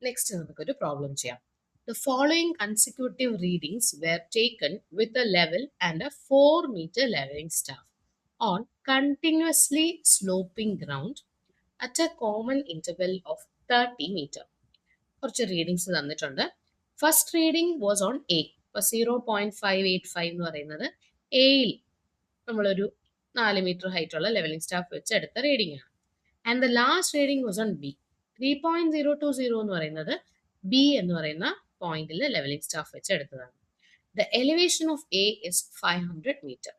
Next നമുക്കൊരു problem ചെയ്യാം. The following consecutive readings were taken with a level and a 4-meter leveling staff on continuously sloping ground at a common interval of 30 meter. കുറച്ച് readings തന്നിട്ടുണ്ട്. First reading was on A. ഇപ്പൊ 0.585 എന്ന് പറയുന്നത് എയിൽ നമ്മളൊരു 4 metre height ഉള്ള levelling staff വെച്ച് എടുത്ത റീഡിംഗ് ആണ്. And the last reading was on B. 3.020 എന്ന് പറയുന്നത് ബി എന്ന് പറയുന്ന പോയിന്റിൽ ലെവലിംഗ് സ്റ്റാഫ് വെച്ച് എടുത്തതാണ്. The elevation of A is 500 metre.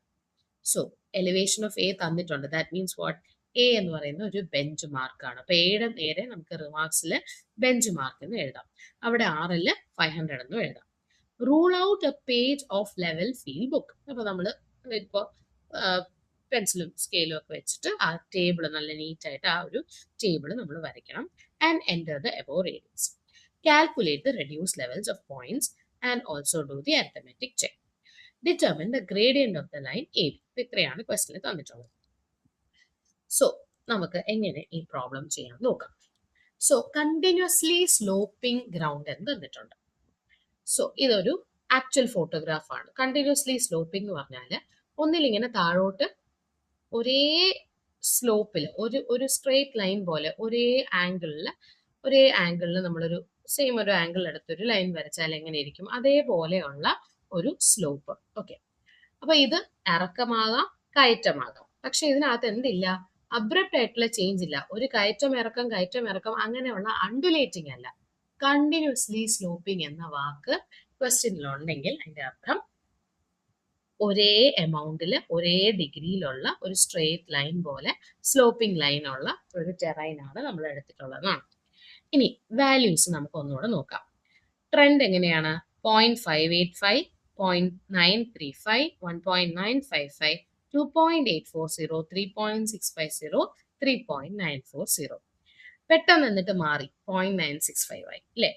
So elevation of A തന്നിട്ടുണ്ട്. That means what? എ എന്ന് പറയുന്ന ഒരു ബെഞ്ച് മാർക്കാണ്. അപ്പൊ എയുടെ നേരെ നമുക്ക് റിമാർക്സിൽ ബെഞ്ച് മാർക്ക് എന്ന് എഴുതാം. അവിടെ ആറില് 500 എന്നും എഴുതാം. Rule out A page of level feel book. അപ്പൊ നമ്മൾ ഇപ്പോൾ പെൻസിലും സ്കെയിലും ഒക്കെ വെച്ചിട്ട് ആ ടേബിൾ നല്ല നീറ്റായിട്ട് ആ ഒരു ടേബിൾ നമ്മൾ വരയ്ക്കണം. And enter the above readings. Calculate the reduce levels of points and also do the arithmetic check. Determine the gradient of the line A B. ഇത്രയാണ് ക്വസ്റ്റിന് തന്നിട്ടുള്ളത്. സോ നമുക്ക് എങ്ങനെ ഈ പ്രോബ്ലം ചെയ്യാൻ നോക്കാം. സോ കണ്ടിന്യൂസ്ലി സ്ലോപ്പിംഗ് ഗ്രൗണ്ട് എന്ന് തന്നിട്ടുണ്ട്. So ഇതൊരു ആക്ച്വൽ ഫോട്ടോഗ്രാഫ് ആണ്. കണ്ടിന്യൂസ്ലി സ്ലോപ്പിംഗ് എന്ന് പറഞ്ഞാൽ ഒന്നിലിങ്ങനെ താഴോട്ട് ഒരേ സ്ലോപ്പിൽ ഒരു സ്ട്രെയിറ്റ് ലൈൻ പോലെ ഒരേ ആംഗിളിൽ നമ്മളൊരു സെയിം ഒരു ആംഗിൾ എടുത്തൊരു ലൈൻ വരച്ചാൽ എങ്ങനെ ഇരിക്കും, അതേപോലെയുള്ള ഒരു സ്ലോപ്പ്. ഓക്കെ, അപ്പൊ ഇത് ഇറക്കമാകാം കയറ്റമാകാം. പക്ഷെ ഇതിനകത്ത് എന്തില്ല? അബ്രപ്റ്റ് ആയിട്ടുള്ള ചേഞ്ച് ഇല്ല. ഒരു കയറ്റം ഇറക്കം അങ്ങനെയുള്ള അണ്ടുലേറ്റിംഗ് അല്ല. കണ്ടിന്യൂസ്ലി സ്ലോപ്പിംഗ് എന്ന വാക്ക് ക്വസ്റ്റ്യനിലുണ്ടെങ്കിൽ അതിന്റെ അർത്ഥം ഒരേ എമൗണ്ടിൽ ഒരേ ഡിഗ്രിയിലുള്ള ഒരു സ്ട്രെയിറ്റ് ലൈൻ പോലെ സ്ലോപ്പിംഗ് ലൈൻ ഉള്ള ഒരു ടെറൈൻ ആണ് നമ്മൾ എടുത്തിട്ടുള്ളതാണ്. ഇനി വാല്യൂസ് നമുക്ക് ഒന്നുകൂടെ നോക്കാം. ട്രെൻഡ് എങ്ങനെയാണ്? 0.585, 0.935, 1.955, 2.840, 3.650, 3.940. പെട്ടെന്ന് എന്നിട്ട് മാറി 0.965 ആയി അല്ലേ?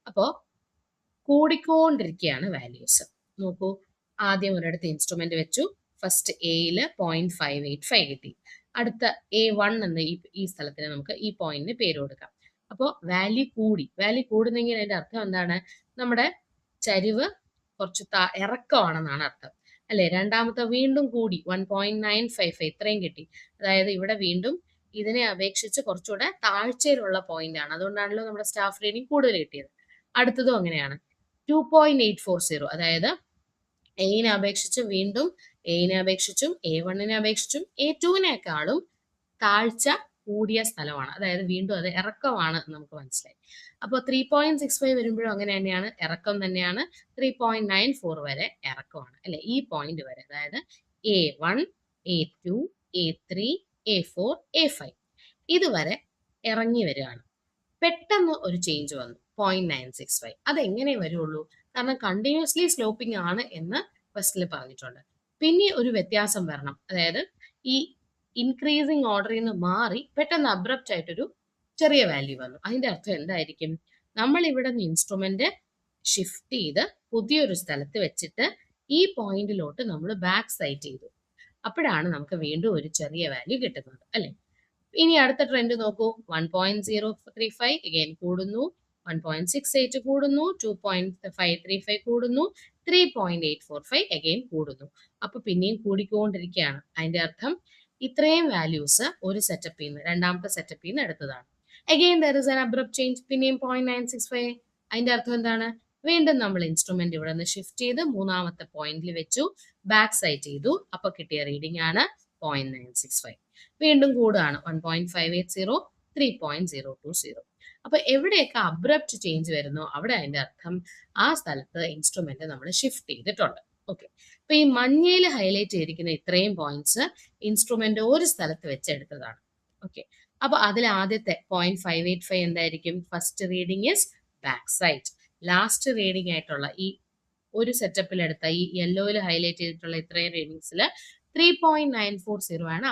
അപ്പോൾ കൂടിക്കൊണ്ടിരിക്കുകയാണ് വാല്യൂസ്. നോക്കൂ, ആദ്യം ഒരിടത്ത് ഇൻസ്ട്രുമെന്റ് വെച്ചു. ഫസ്റ്റ് എയിൽ 0.585 കിട്ടി. അടുത്ത A1 എന്ന ഈ സ്ഥലത്തിന് നമുക്ക് ഈ പോയിന്റിന് പേര് കൊടുക്കാം. അപ്പോൾ വാല്യൂ കൂടുന്നെങ്കിൽ അതിന്റെ അർത്ഥം എന്താണ്? നമ്മുടെ ചരിവ് കുറച്ച് ഇറക്കമാണെന്നാണ് അർത്ഥം അല്ലെ? രണ്ടാമത്തെ വീണ്ടും കൂടി 1.955 ഇത്രയും കിട്ടി. അതായത് ഇവിടെ വീണ്ടും ഇതിനെ അപേക്ഷിച്ച് കുറച്ചുകൂടെ താഴ്ചയിലുള്ള പോയിന്റ് ആണ്. അതുകൊണ്ടാണല്ലോ നമ്മുടെ സ്റ്റാഫ് റീഡിംഗ് കൂടുതൽ കിട്ടിയത്. അടുത്തതും അങ്ങനെയാണ്. 2.840, അതായത് എയിനെ അപേക്ഷിച്ചും A1നെ അപേക്ഷിച്ചും A2വിനേക്കാളും താഴ്ച കൂടിയ സ്ഥലമാണ്. അതായത് വീണ്ടും അത് ഇറക്കമാണ് നമുക്ക് മനസ്സിലായി. അപ്പോൾ 3.65 വരുമ്പോഴും അങ്ങനെ തന്നെയാണ്, ഇറക്കം തന്നെയാണ്. 3.94 വരെ ഇറക്കമാണ് അല്ലെ? ഈ പോയിന്റ് വരെ, അതായത് A1, A2, A3, A4, A5 ഇതുവരെ ഇറങ്ങി വരികയാണ്. പെട്ടെന്ന് ഒരു ചേഞ്ച് വന്നു 0.965. അതെങ്ങനെ വരുള്ളൂ? കാരണം കണ്ടിന്യൂസ്ലി സ്ലോപ്പിംഗ് ആണ് എന്ന് ക്വസ്റ്റിൽ പറഞ്ഞിട്ടുണ്ട്. പിന്നെ ഒരു വ്യത്യാസം വരണം, അതായത് ഈ ഇൻക്രീസിങ് ഓർഡറിൽ നിന്ന് മാറി പെട്ടെന്ന് അബ്രപ്റ്റ് ആയിട്ടൊരു ചെറിയ വാല്യൂ വന്നു. അതിന്റെ അർത്ഥം എന്തായിരിക്കും? നമ്മൾ ഇവിടെ നിന്ന് ഇൻസ്ട്രുമെന്റ് ഷിഫ്റ്റ് ചെയ്ത് പുതിയൊരു സ്ഥലത്ത് വെച്ചിട്ട് ഈ പോയിന്റിലോട്ട് നമ്മൾ ബാക്ക് സൈറ്റ് ചെയ്തു. അപ്പോഴാണ് നമുക്ക് വീണ്ടും ഒരു ചെറിയ വാല്യൂ കിട്ടുന്നത് അല്ലെ? ഇനി അടുത്ത ട്രെൻഡ് നോക്കൂ. 1.035 അഗൈൻ കൂടുന്നു, 1.68 കൂടുന്നു, 2.535 കൂടുന്നു, 3.845 അഗൈൻ കൂടുന്നു. അപ്പൊ പിന്നെയും കൂടിക്കൊണ്ടിരിക്കുകയാണ്. അതിന്റെ അർത്ഥം ഇത്രയും വാല്യൂസ് ഒരു സെറ്റപ്പിൽ നിന്ന് രണ്ടാമത്തെ സെറ്റപ്പിൽ നിന്ന് എടുത്തതാണ്. Again there is an abrupt change, പിന്നെയും 0.965. അതിന്റെ അർത്ഥം എന്താണ്? വീണ്ടും നമ്മൾ ഇൻസ്ട്രുമെന്റ് ഇവിടെ നിന്ന് ഷിഫ്റ്റ് ചെയ്ത് മൂന്നാമത്തെ പോയിന്റിൽ വെച്ചു, ബാക്ക് സൈറ്റ് ചെയ്തു. അപ്പൊ കിട്ടിയ റീഡിംഗ് ആണ് 0.965. വീണ്ടും കൂടുകയാണ് 1.580, 3.020. അപ്പൊ എവിടെയൊക്കെ അബ്രപ്റ്റ് ചേഞ്ച് വരുന്നോ അവിടെ അതിന്റെ അർത്ഥം ആ സ്ഥലത്ത് ഇൻസ്ട്രുമെന്റ് നമ്മൾ ഷിഫ്റ്റ് ചെയ്തിട്ടുണ്ട്. ഓക്കെ, അപ്പൊ ഈ മഞ്ഞയിൽ ഹൈലൈറ്റ് ചെയ്തിരിക്കുന്ന ഇത്രയും പോയിന്റ്സ് ഇൻസ്ട്രുമെന്റ് ഒരു സ്ഥലത്ത് വെച്ചെടുത്തതാണ്. ഓക്കെ, അപ്പൊ അതിൽ ആദ്യത്തെ 0.585 എന്തായിരിക്കും? First reading is back side. Last reading ആയിട്ടുള്ള ഈ ഒരു സെറ്റപ്പിൽ എടുത്ത ഈ യെല്ലോയിൽ ഹൈലൈറ്റ് ചെയ്തിട്ടുള്ള ഇത്രയും റീഡിങ്സിൽ 3.940 ആണ്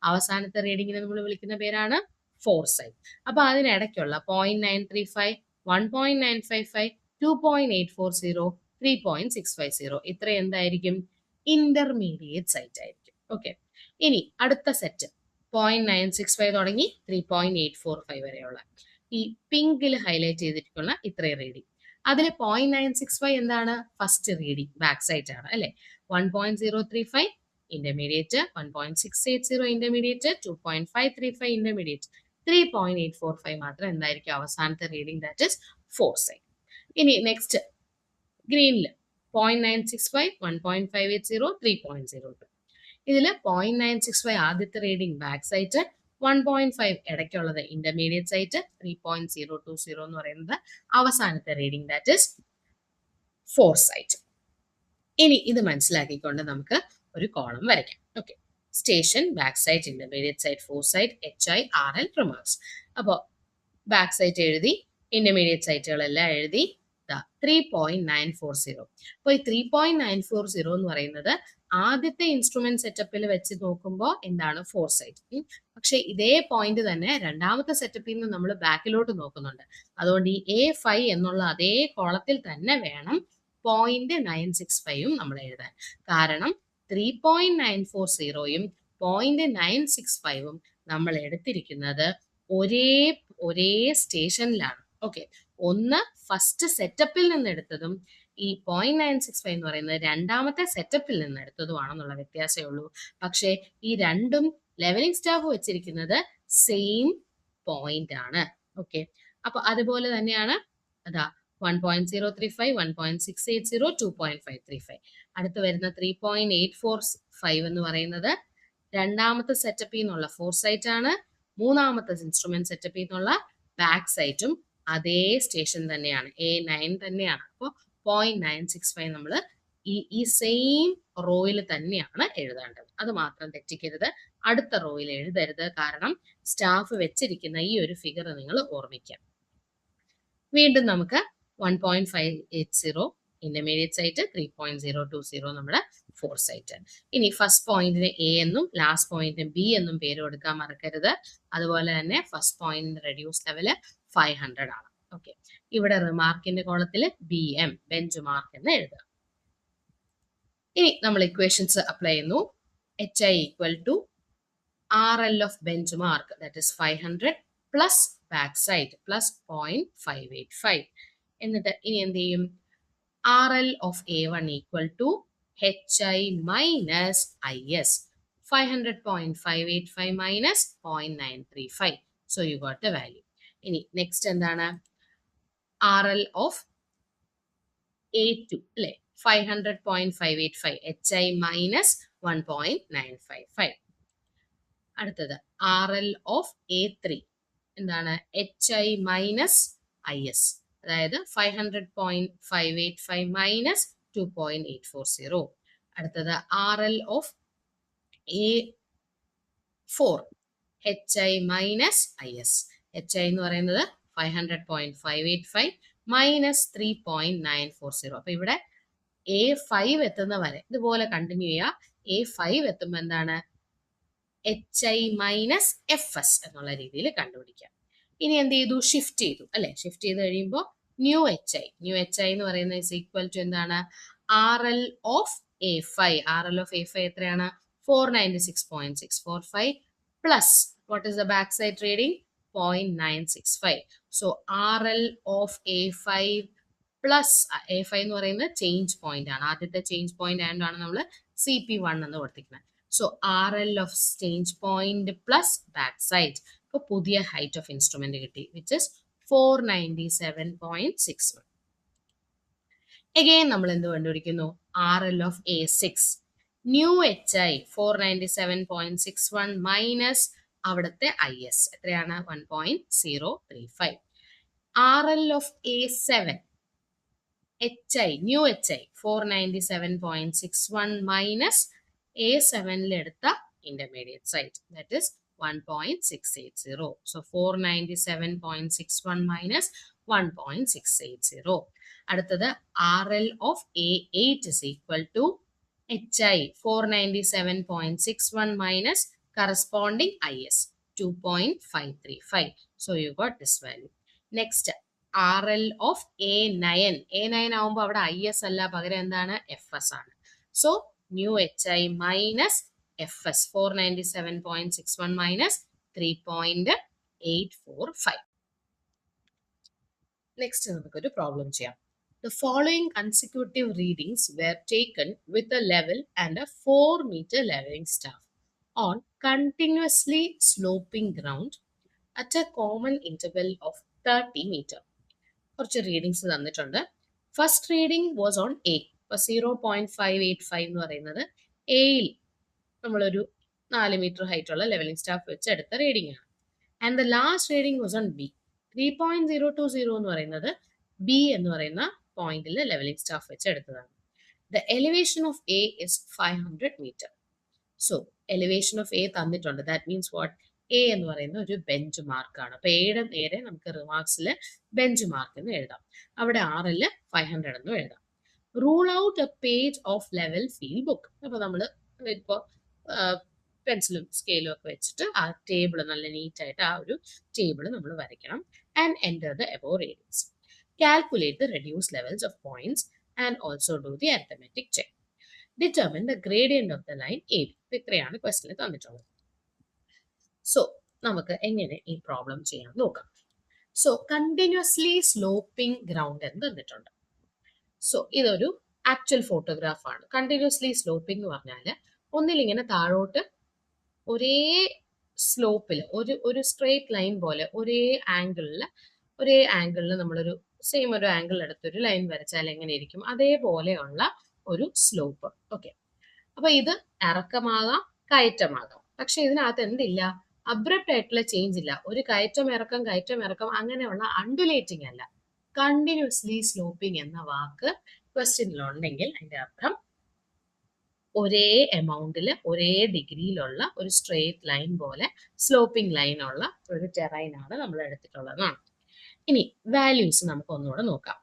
അവസാനത്തെ റീഡിങ്ങിനെ നമ്മൾ വിളിക്കുന്ന പേരാണ് ഫോർ സൈഡ്. അപ്പൊ അതിനിടയ്ക്കുള്ള 0.935, 1.955, 2.840, 3.650 ഇത്ര എന്തായിരിക്കും? ഇന്റർമീഡിയറ്റ് സൈറ്റ് ആയിരിക്കും. ഓക്കെ, ഇനി അടുത്ത സെറ്റ് 0.965 തുടങ്ങി 3.845 വരെയുള്ള ഈ പിങ്കിൽ ഹൈലൈറ്റ് ചെയ്തിട്ടുള്ള ഇത്രയും റീഡിംഗ്. അതിൽ 0.965 എന്താണ്? ഫസ്റ്റ് റീഡിംഗ് ബാക്ക് സൈറ്റ് ആണ് അല്ലെ. 1.035 ഇന്റർമീഡിയറ്റ്, 1.680 ഇന്റർമീഡിയറ്റ്, 2.535 ഇന്റർമീഡിയറ്റ്, 3.845 മാത്രം എന്തായിരിക്കും അവസാനത്തെ reading, that is fore sight. ഇനി നെക്സ്റ്റ് ഗ്രീനിൽ 0.965, 1.580, 3.02. ഇതിൽ 0.965 ആദ്യത്തെ റീഡിംഗ് ബാക്ക് സൈറ്റ്, 1.5 ഇടയ്ക്കുള്ളത് ഇന്റർമീഡിയറ്റ് സൈറ്റ്, 3.020 എന്ന് പറയുന്നത് അവസാനത്തെ reading, that is fore sight. ഇനി ഇത് മനസ്സിലാക്കിക്കൊണ്ട് നമുക്ക് ഒരു കോളം വരയ്ക്കാം. Okay, station, back sight, intermediate sight, fore sight, HI, RL, remarks. അപ്പോൾ ബാക്ക് സൈറ്റ് എഴുതി, ഇന്റർമീഡിയറ്റ് സൈറ്റുകളെല്ലാം എഴുതി. 3.940. അപ്പോൾ ഈ 3.940 എന്ന് പറയുന്നത് ആദ്യത്തെ ഇൻസ്ട്രുമെന്റ് സെറ്റപ്പിൽ വെച്ച് നോക്കുമ്പോൾ എന്താണ്? Foresight. പക്ഷെ ഇതേ പോയിന്റ് തന്നെ രണ്ടാമത്തെ സെറ്റപ്പിൽ നിന്ന് നമ്മൾ ബാക്കിലോട്ട് നോക്കുന്നുണ്ട്. അതുകൊണ്ട് ഈ A5 എന്നുള്ള അതേ കോളത്തിൽ തന്നെ വേണം 0.965 നമ്മൾ എഴുതാൻ. കാരണം 3.940യും 0.965ഉം നമ്മൾ എടുത്തിരിക്കുന്നത് ഒരേ സ്റ്റേഷനിലാണ്. ഓക്കെ, ഒന്ന് ഫസ്റ്റ് സെറ്റപ്പിൽ നിന്ന് എടുത്തതും ഈ 0.965 എന്ന് പറയുന്നത് രണ്ടാമത്തെ സെറ്റപ്പിൽ നിന്ന് എടുത്തതുമാണെന്നുള്ള വ്യത്യാസമേ ഉള്ളൂ. പക്ഷേ ഈ രണ്ടും ലെവലിംഗ് സ്റ്റാഫ് വെച്ചിരിക്കുന്നത് സെയിം പോയിന്റ് ആണ്. ഓക്കെ, അപ്പൊ അതുപോലെ തന്നെയാണ് അതാ 1.035, 1.680, 2.535. അടുത്ത് വരുന്ന 3.845 എന്ന് പറയുന്നത് രണ്ടാമത്തെ സെറ്റപ്പിൽ നിന്നുള്ള ഫോർ സൈറ്റ് ആണ്. മൂന്നാമത്തെ ഇൻസ്ട്രുമെന്റ് സെറ്റപ്പിൽ നിന്നുള്ള ബാക്ക് സൈറ്റും അതേ സ്റ്റേഷൻ തന്നെയാണ്, A9 തന്നെയാണ്. അപ്പോൾ 0.965 നമ്മൾ ഈ സെയിം റോയിൽ തന്നെയാണ് എഴുതേണ്ടത്. അത് മാത്രം തെറ്റിക്കരുത്, അടുത്ത റോയിൽ എഴുതരുത്. കാരണം സ്റ്റാഫ് വെച്ചിരിക്കുന്ന ഈ ഒരു ഫിഗർ നിങ്ങൾ ഓർമ്മിക്കാം. വീണ്ടും നമുക്ക് 1.580 ഇന്റർമീഡിയറ്റ് സൈറ്റ്, 3.020 നമ്മുടെ ഫോർ സൈറ്റ്. ഇനി ഫസ്റ്റ് പോയിന്റിന് A എന്നും ലാസ്റ്റ് പോയിന്റിന് B എന്നും പേര് കൊടുക്കാൻ മറക്കരുത്. അതുപോലെ തന്നെ ഫസ്റ്റ് പോയിന്റിന്റെ റെഡ്യൂസ് ലെവല് 500 ആണ്. ഓക്കെ, ഇവിടെ റിമാർക്കിന്റെ കോളത്തിൽ BM, ബെഞ്ച് മാർക്ക് എന്ന് എഴുതുക. ഇനി നമ്മൾ ഇക്വേഷൻസ് അപ്ലൈ ചെയ്യുന്നു. HI equal to RL of benchmark, that is 500 plus back sight plus 0.585. എന്നിട്ട് ഇനി എന്ത് ചെയ്യും? RL of A1 equal to HI minus IS, 500.585 minus 0.935. So you got the value. ഇനി നെക്സ്റ്റ് എന്താണ്? RL ഓഫ് A2 അല്ലെ, 500.585, HI minus 1.955. അടുത്തത് RL of A3 എന്താണ്? HI minus IS, അതായത് 500.585 മൈനസ് 2.840. അടുത്തത് RL of A4, HI minus IS. HI എന്ന് പറയുന്നത് 500.585 minus 3.940. അപ്പൊ ഇവിടെ A5 എത്തുന്ന വരെ ഇതുപോലെ കണ്ടിന്യൂ ചെയ്യുക. A5 എത്തുമ്പോൾ എന്താണ്? HI മൈനസ് FS എന്നുള്ള രീതിയിൽ കണ്ടുപിടിക്കാം. ഇനി എന്ത് ചെയ്തു? ഷിഫ്റ്റ് ചെയ്തു അല്ലെ. ഷിഫ്റ്റ് ചെയ്ത് കഴിയുമ്പോൾ ന്യൂ HI എന്ന് പറയുന്നത് ഇസ് ഈക്വൽ ടു എന്താണ്? RL of A5. RL of A5 എത്രയാണ്? 496.645 plus what is the back side reading? 0.965. So RL of A5 plus A5 എന്ന് പറയുന്നത് ചേഞ്ച് പോയിന്റ് ആണ്. ആദ്യത്തെ ചേഞ്ച് പോയിന്റ് ആയതുകൊണ്ടാണ് നമ്മൾ CP1 എന്ന് കൊടുത്തിരിക്കുന്നത്. So RL of change point plus back side. ഇപ്പോൾ പുതിയ ഹൈറ്റ് ഓഫ് ഇൻസ്ട്രുമെന്റ് കിട്ടി, വിച്ച് ഇസ് 497.61. അഗെയിൻ നമ്മൾ എന്ത് കണ്ടുപിടിക്കുന്നു? RL of A6 new HI 497.61 minus അവിടുത്തെ IS എത്രയാണ്? 1.035. RL of A7 HI new HI 497.61 minus A7ൽ എടുത്ത intermediate sight, that is 1.680. So 497.61 minus 1.680. അടുത്തത് RL of A8 is equal to HI 497.61 minus corresponding IS 2.535. So you got this value. Next RL of A9. A9 ആവുമ്പോൾ അവിടെ IS അല്ല, പകരം എന്താണ്? FS ആണ്. So new HI minus FS 497.61 minus 3.845. Next നമുക്കൊരു problem ചെയ്യാം. The following consecutive readings were taken with a level and a 4-meter leveling staff on continuously sloping ground at a common interval of 30 meter. കുറച്ച് readings തന്നിട്ടുണ്ട്. First reading was on A. ഇപ്പോൾ 0.585 എന്ന് പറയുന്നത് എയിൽ നമ്മളൊരു 4 metre height ഉള്ള levelling staff വെച്ച് എടുത്ത റീഡിംഗ് ആണ്. And the last reading was on B. 3.020 എന്ന് പറയുന്നത് ബി എന്ന് പറയുന്ന പോയിന്റിൽ ലെവലിംഗ് സ്റ്റാഫ് വെച്ച് എടുത്തതാണ്. The elevation of A is 500 metre. So elevation of A തന്നിട്ടുണ്ട്. That means what? എ എന്ന് പറയുന്ന ഒരു ബെഞ്ച് മാർക്കാണ്. അപ്പൊ എയുടെ നേരെ നമുക്ക് റിമാർക്സിൽ ബെഞ്ച് മാർക്ക് എന്ന് എഴുതാം. അവിടെ 6 500 എന്നും എഴുതാം. Rule out A page of level feel book. അപ്പൊ നമ്മൾ ഇപ്പോൾ പെൻസിലും സ്കെയിലും ഒക്കെ വെച്ചിട്ട് ആ ടേബിൾ നല്ല നീറ്റായിട്ട് ആ ഒരു ടേബിൾ നമ്മൾ വരയ്ക്കണം. And enter the above readings. Calculate the reduce levels of points and also do the arithmetic check. Determine the gradient of the line A B. ഇത്രയാണ് ക്വസ്റ്റിന് തന്നിട്ടുള്ളത്. സോ നമുക്ക് എങ്ങനെ ഈ പ്രോബ്ലം ചെയ്യാൻ നോക്കാം. സോ കണ്ടിന്യൂസ്ലി സ്ലോപ്പിംഗ് ഗ്രൗണ്ട് എന്ന് തന്നിട്ടുണ്ട്. So ഇതൊരു ആക്ച്വൽ ഫോട്ടോഗ്രാഫ് ആണ്. കണ്ടിന്യൂസ്ലി സ്ലോപ്പിംഗ് എന്ന് പറഞ്ഞാൽ ഒന്നിലിങ്ങനെ താഴോട്ട് ഒരേ സ്ലോപ്പിൽ ഒരു സ്ട്രെയിറ്റ് ലൈൻ പോലെ ഒരേ ആംഗിളിൽ നമ്മളൊരു സെയിം ഒരു ആംഗിൾ എടുത്തൊരു ലൈൻ വരച്ചാൽ എങ്ങനെ ഇരിക്കും? അതേപോലെയുള്ള ഒരു സ്ലോപ്പ്. ഓക്കെ, അപ്പൊ ഇത് ഇറക്കമാകാം കയറ്റമാകാം. പക്ഷെ ഇതിനകത്ത് എന്തില്ല? അബ്രപ്റ്റ് ആയിട്ടുള്ള ചേഞ്ച് ഇല്ല. ഒരു കയറ്റം ഇറക്കം അങ്ങനെയുള്ള അണ്ടുലേറ്റിംഗ് അല്ല. കണ്ടിന്യൂസ്ലി സ്ലോപ്പിംഗ് എന്ന വാക്ക് ക്വസ്റ്റ്യനിലുണ്ടെങ്കിൽ അതിന്റെ അർത്ഥം ഒരേ എമൗണ്ടിൽ ഒരേ ഡിഗ്രിയിലുള്ള ഒരു സ്ട്രെയിറ്റ് ലൈൻ പോലെ സ്ലോപ്പിംഗ് ലൈൻ ഉള്ള ഒരു ടെറൈൻ ആണ് നമ്മൾ എടുത്തിട്ടുള്ളതാണ്. ഇനി വാല്യൂസ് നമുക്ക് ഒന്നുകൂടെ നോക്കാം.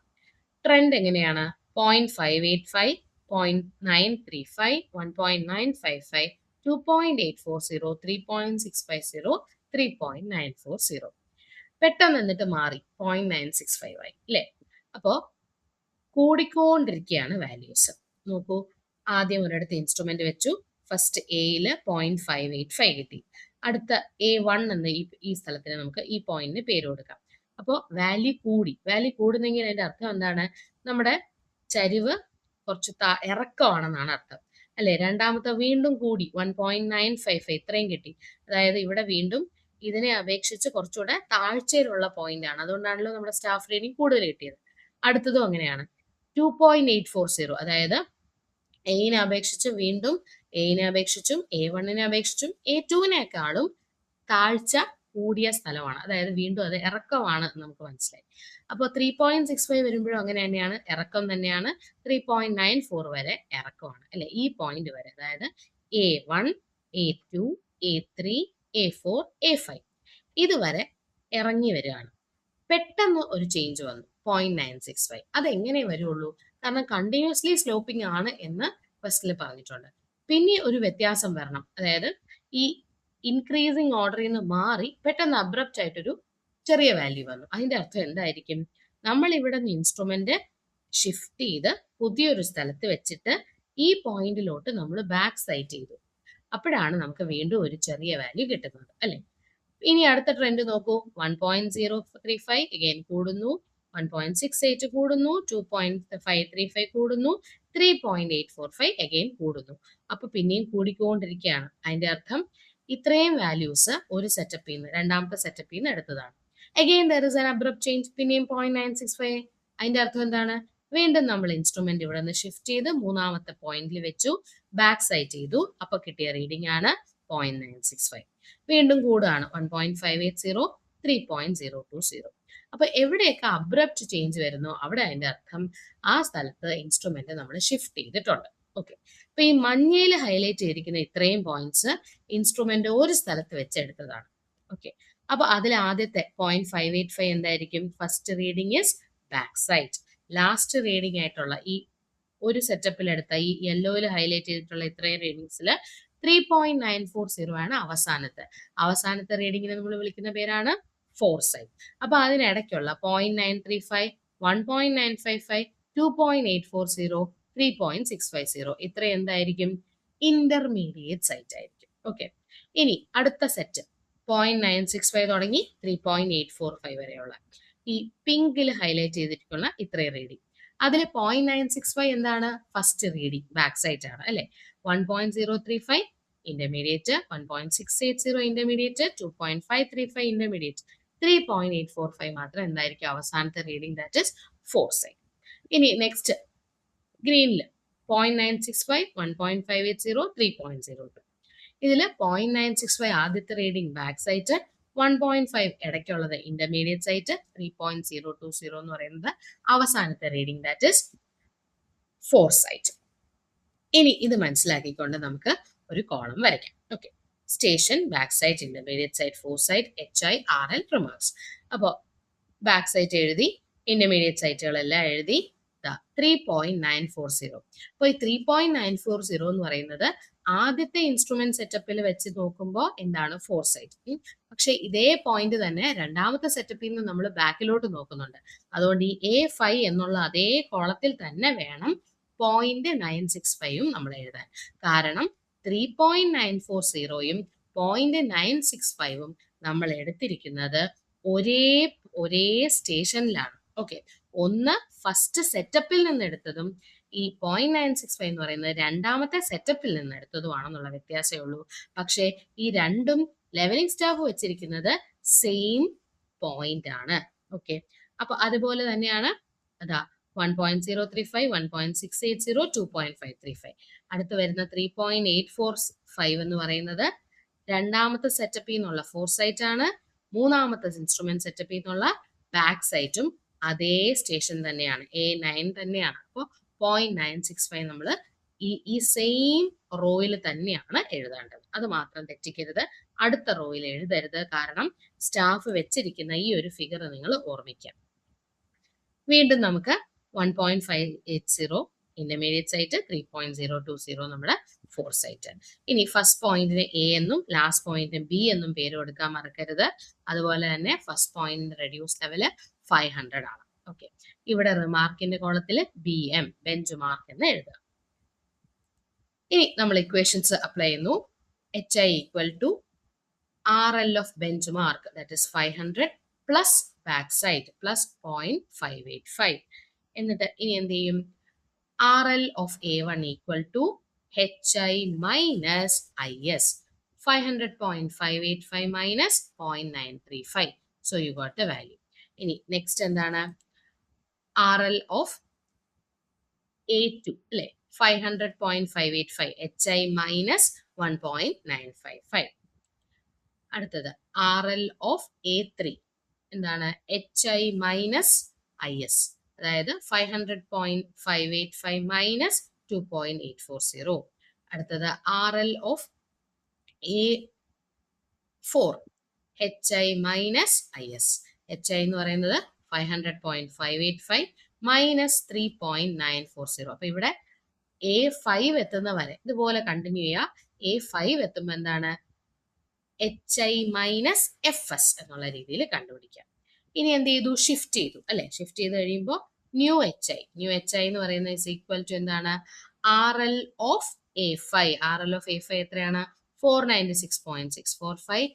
ട്രെൻഡ് എങ്ങനെയാണ്? 0.585, 0.935, 1.955, 2.840, 3.650, 3.940. പെട്ടെന്ന് എന്നിട്ട് മാറി 0.965 ആയി അല്ലേ? അപ്പോൾ കൂടിക്കൊണ്ടിരിക്കുകയാണ് വാല്യൂസ്. നോക്കൂ, ആദ്യം ഒരിടത്ത് ഇൻസ്ട്രുമെന്റ് വെച്ചു. ഫസ്റ്റ് എയിൽ 0.585 കിട്ടി. അടുത്ത A1 എന്ന ഈ സ്ഥലത്തിന് നമുക്ക് ഈ പോയിന്റിന് പേര് കൊടുക്കാം. അപ്പോൾ വാല്യൂ കൂടുന്നെങ്കിൽ അതിന്റെ അർത്ഥം എന്താണ്? നമ്മുടെ ചരിവ് കുറച്ച് ഇറക്കമാണെന്നാണ് അർത്ഥം അല്ലെ? രണ്ടാമത്തെ വീണ്ടും കൂടി 1.955 ഇത്രയും കിട്ടി. അതായത് ഇവിടെ വീണ്ടും ഇതിനെ അപേക്ഷിച്ച് കുറച്ചുകൂടെ താഴ്ചയിലുള്ള പോയിന്റ് ആണ്. അതുകൊണ്ടാണല്ലോ നമ്മുടെ സ്റ്റാഫ് റീഡിംഗ് കൂടുതൽ കിട്ടിയത്. അടുത്തതും അങ്ങനെയാണ്. 2.840, അതായത് എയിനെ അപേക്ഷിച്ചും A1നെ അപേക്ഷിച്ചും A2വിനേക്കാളും താഴ്ച കൂടിയ സ്ഥലമാണ്. അതായത് വീണ്ടും അത് ഇറക്കമാണ് നമുക്ക് മനസ്സിലായി. അപ്പോൾ 3.65 വരുമ്പോഴും അങ്ങനെ തന്നെയാണ്, ഇറക്കം തന്നെയാണ്. 3.94 വരെ ഇറക്കമാണ് അല്ലെ? ഈ പോയിന്റ് വരെ, അതായത് A1, A2, A3, A4, A5 ഇതുവരെ ഇറങ്ങി വരികയാണ്. പെട്ടെന്ന് ഒരു ചേഞ്ച് വന്നു 0.965. അതെങ്ങനെ വരുള്ളൂ? കാരണം കണ്ടിന്യൂസ്ലി സ്ലോപ്പിംഗ് ആണ് എന്ന് ഫസ്റ്റിൽ പറഞ്ഞിട്ടുണ്ട്. പിന്നെ ഒരു വ്യത്യാസം വരണം. അതായത് ഈ ഇൻക്രീസിങ് ഓർഡറിൽ നിന്ന് മാറി പെട്ടെന്ന് അബ്രപ്റ്റ് ആയിട്ടൊരു ചെറിയ വാല്യൂ വന്നു. അതിന്റെ അർത്ഥം എന്തായിരിക്കും? നമ്മൾ ഇവിടെ നിന്ന് ഇൻസ്ട്രുമെന്റ് ഷിഫ്റ്റ് ചെയ്ത് പുതിയൊരു സ്ഥലത്ത് വെച്ചിട്ട് ഈ പോയിന്റിലോട്ട് നമ്മൾ ബാക്ക് സൈഡ് ചെയ്തു. അപ്പോഴാണ് നമുക്ക് വീണ്ടും ഒരു ചെറിയ വാല്യൂ കിട്ടുന്നത് അല്ലെ? ഇനി അടുത്ത ട്രെൻഡ് നോക്കൂ. 1.035 അഗൈൻ കൂടുന്നു, 1.68 കൂടുന്നു, 2.535 കൂടുന്നു, 3.845 അഗൈൻ കൂടുന്നു. അപ്പൊ പിന്നെയും കൂടിക്കൊണ്ടിരിക്കുകയാണ്. അതിന്റെ അർത്ഥം ഇത്രയും വാല്യൂസ് ഒരു സെറ്റപ്പിൽ നിന്ന് രണ്ടാമത്തെ സെറ്റപ്പിൽ നിന്ന് എടുത്തതാണ്. Again there is an abrupt change, പിന്നെയും 0.965. അതിന്റെ അർത്ഥം എന്താണ്? വീണ്ടും നമ്മൾ ഇൻസ്ട്രുമെന്റ് ഇവിടെ നിന്ന് ഷിഫ്റ്റ് ചെയ്ത് മൂന്നാമത്തെ പോയിന്റിൽ വെച്ചു, ബാക്ക് സൈഡ് ചെയ്തു. അപ്പൊ കിട്ടിയ റീഡിംഗ് ആണ് 0.965. വീണ്ടും കൂടാണ് 1.580, 3.020. അപ്പൊ എവിടെയൊക്കെ അബ്രപ്റ്റ് ചേഞ്ച് വരുന്നോ അവിടെ അതിന്റെ അർത്ഥം ആ സ്ഥലത്ത് ഇൻസ്ട്രുമെന്റ് നമ്മൾ ഷിഫ്റ്റ് ചെയ്തിട്ടുണ്ട്. ഓക്കെ, അപ്പൊ ഈ മഞ്ഞയിൽ ഹൈലൈറ്റ് ചെയ്തിരിക്കുന്ന ഇത്രയും പോയിന്റ്സ് ഇൻസ്ട്രുമെന്റ് ഒരു സ്ഥലത്ത് വെച്ചെടുത്തതാണ്. ഓക്കെ, അപ്പൊ അതിൽ ആദ്യത്തെ 0.585 എന്തായിരിക്കും? First reading is back side. Last reading ആയിട്ടുള്ള ഈ ഒരു സെറ്റപ്പിൽ എടുത്ത ഈ യെല്ലോയിൽ ഹൈലൈറ്റ് ചെയ്തിട്ടുള്ള ഇത്രയും റീഡിങ്സിൽ 3.940 ആണ് അവസാനത്തെ റീഡിങ്ങിനെ നമ്മൾ വിളിക്കുന്ന പേരാണ് ഫോർ സൈഡ്. അപ്പൊ അതിനിടയ്ക്കുള്ള 0.935, 1.955, 2.840, 3.650 ഇത്ര എന്തായിരിക്കും? ഇന്റർമീഡിയറ്റ് സൈറ്റ് ആയിരിക്കും. ഓക്കെ, ഇനി അടുത്ത സെറ്റ് 0.965 തുടങ്ങി 3.845 വരെയുള്ള ഈ പിങ്കിൽ ഹൈലൈറ്റ് ചെയ്തിട്ടുള്ള ഇത്രയും റീഡിംഗ്. അതിൽ 0.965 എന്താണ്? ഫസ്റ്റ് റീഡിംഗ് ബാക്ക് സൈറ്റ് ആണ് അല്ലെ. 1.035 ഇന്റർമീഡിയറ്റ്, 1.680 ഇന്റർമീഡിയറ്റ്, 2.535 ഇന്റർമീഡിയറ്റ്, 3.845 മാത്രം എന്തായിരിക്കും അവസാനത്തെ reading, that is fore sight. ഇനി നെക്സ്റ്റ് ഗ്രീനിൽ 0.965, 1.580, 3.02. ഇതിൽ 0.965 ആദ്യത്തെ റീഡിംഗ് ബാക്ക് സൈറ്റ്, 1.5 ഇടയ്ക്കുള്ളത് ഇന്റർമീഡിയറ്റ് സൈറ്റ്, 3.020 എന്ന് പറയുന്നത് അവസാനത്തെ reading, that is fore sight. ഇനി ഇത് മനസ്സിലാക്കിക്കൊണ്ട് നമുക്ക് ഒരു കോളം വരയ്ക്കാം. Okay, station, back sight, intermediate sight, fore sight, HI, RL, remarks. അപ്പോൾ ബാക്ക് സൈറ്റ് എഴുതി, ഇന്റർമീഡിയറ്റ് സൈറ്റുകളെല്ലാം എഴുതി. 3.940. അപ്പോൾ ഈ 3.940 എന്ന് പറയുന്നത് ആദ്യത്തെ ഇൻസ്ട്രുമെന്റ് സെറ്റപ്പിൽ വെച്ച് നോക്കുമ്പോൾ എന്താണ്? Foresight. പക്ഷെ ഇതേ പോയിന്റ് തന്നെ രണ്ടാമത്തെ സെറ്റപ്പിൽ നിന്ന് നമ്മൾ ബാക്കിലോട്ട് നോക്കുന്നുണ്ട്. അതുകൊണ്ട് ഈ A5 എന്നുള്ള അതേ കോളത്തിൽ തന്നെ വേണം 0.965 നമ്മൾ എഴുതാൻ. കാരണം 3.940യും 0.965ഉം നമ്മൾ എടുത്തിരിക്കുന്നത് ഒരേ സ്റ്റേഷനിലാണ്. ഓക്കെ, ഒന്ന് ഫസ്റ്റ് സെറ്റപ്പിൽ നിന്ന് എടുത്തതും ഈ 0.965 എന്ന് പറയുന്നത് രണ്ടാമത്തെ സെറ്റപ്പിൽ നിന്ന് എടുത്തതുമാണെന്നുള്ള വ്യത്യാസമേ ഉള്ളൂ. പക്ഷേ ഈ രണ്ടും ലെവലിംഗ് സ്റ്റാഫ് വെച്ചിരിക്കുന്നത് സെയിം പോയിന്റ് ആണ്. ഓക്കെ, അപ്പൊ അതുപോലെ തന്നെയാണ് അതാ 1.035, 1.680, 2.535. അടുത്ത് വരുന്ന 3.845 എന്ന് പറയുന്നത് രണ്ടാമത്തെ സെറ്റപ്പിൽ നിന്നുള്ള ഫോർ സൈറ്റ് ആണ്. മൂന്നാമത്തെ ഇൻസ്ട്രുമെന്റ് സെറ്റപ്പിൽ നിന്നുള്ള ബാക്ക് സൈറ്റും അതേ സ്റ്റേഷൻ തന്നെയാണ്, A9 തന്നെയാണ്. അപ്പോൾ 0.965 നമ്മൾ ഈ സെയിം റോയിൽ തന്നെയാണ് എഴുതേണ്ടത്. അത് മാത്രം തെറ്റിക്കരുത്, അടുത്ത റോയിൽ എഴുതരുത്. കാരണം സ്റ്റാഫ് വെച്ചിരിക്കുന്ന ഈ ഒരു ഫിഗർ നിങ്ങൾ ഓർമ്മിക്കാം. വീണ്ടും നമുക്ക് 1.580 ഇന്റർമീഡിയറ്റ് സൈറ്റ്, 3.020 നമ്മുടെ ഫോർ സൈറ്റ്. ഇനി ഫസ്റ്റ് പോയിന്റിന് A എന്നും ലാസ്റ്റ് പോയിന്റിന് B എന്നും പേര് കൊടുക്കാൻ മറക്കരുത്. അതുപോലെ തന്നെ ഫസ്റ്റ് പോയിന്റ് റെഡ്യൂസ് ലെവല് 500 ആണ്. ഓക്കെ, ഇവിടെ റിമാർക്കിന്റെ കോളത്തിൽ BM, ബെഞ്ച് മാർക്ക് എന്ന് എഴുതുക. ഇനി നമ്മൾ ഇക്വേഷൻസ് അപ്ലൈ ചെയ്യുന്നു. HI equal to RL of benchmark, that is 500 plus back sight plus 0.585. എന്നിട്ട് ഇനി എന്ത് ചെയ്യും? RL of A1 equal to HI minus IS, 500.585 minus 0.935. So you got the value. ഇനി നെക്സ്റ്റ് എന്താണ്? RL ഓഫ് A2 അല്ലെ, 500.585, HI minus 1.955. അടുത്തത് RL of A3 എന്താണ്? HI minus IS, അതായത് 500.585 മൈനസ് 2.840. അടുത്തത് RL of A4, HI minus IS. HI എന്ന് പറയുന്നത് 500.585 minus 3.940. അപ്പൊ ഇവിടെ A5 എത്തുന്ന വരെ ഇതുപോലെ കണ്ടിന്യൂ ചെയ്യുക. A5 എത്തുമ്പോൾ എന്താണ്? HI മൈനസ് FS എന്നുള്ള രീതിയിൽ കണ്ടുപിടിക്കാം. ഇനി എന്ത് ചെയ്തു? ഷിഫ്റ്റ് ചെയ്തു അല്ലെ. ഷിഫ്റ്റ് ചെയ്ത് കഴിയുമ്പോൾ ന്യൂ HI എന്ന് പറയുന്നത് ഇസ് ഈക്വൽ ടു എന്താണ്? RL of A5. RL of A5 എത്രയാണ്? 496.645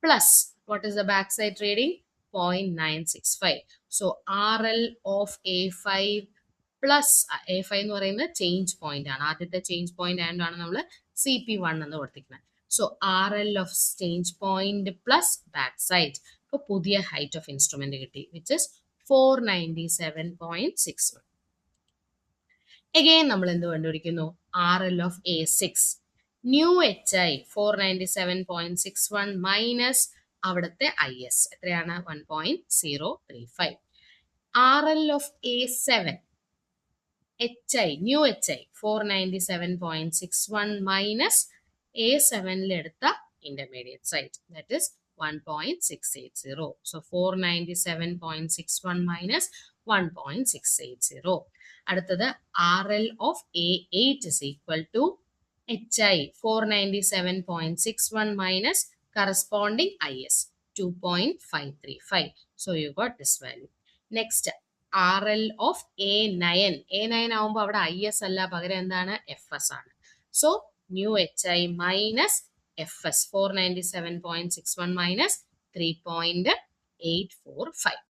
plus what is the back side reading? 0.965. So RL of A5 plus A5 എന്ന് പറയുന്നത് ചേഞ്ച് പോയിന്റ് ആണ്. ആദ്യത്തെ ചേഞ്ച് പോയിന്റ് ആയതുകൊണ്ടാണ് നമ്മൾ CP1 എന്ന് കൊടുത്തിരിക്കുന്നത്. So RL of change point plus back side. ഇപ്പോൾ പുതിയ ഹൈറ്റ് ഓഫ് ഇൻസ്ട്രുമെന്റ് കിട്ടി, വിച്ച് ഇസ് 497.61. അഗെയിൻ നമ്മൾ എന്ത് കണ്ടുപിടിക്കുന്നു? RL of A6 new HI 497.61 minus അവിടുത്തെ IS എത്രയാണ്? 1.035. RL of A7 HI new HI 497.61 minus A7ൽ എടുത്ത intermediate sight, that is 1.680. So 497.61 minus 1.680. അടുത്തത് RL of A8 is equal to HI 497.61 minus corresponding IS 2.535. So you got this value. Next RL of A9. A9 ആവുമ്പോൾ അവിടെ IS അല്ല, പകരം എന്താണ്? FS ആണ്. So new HI minus FS 497.61 minus 3.845.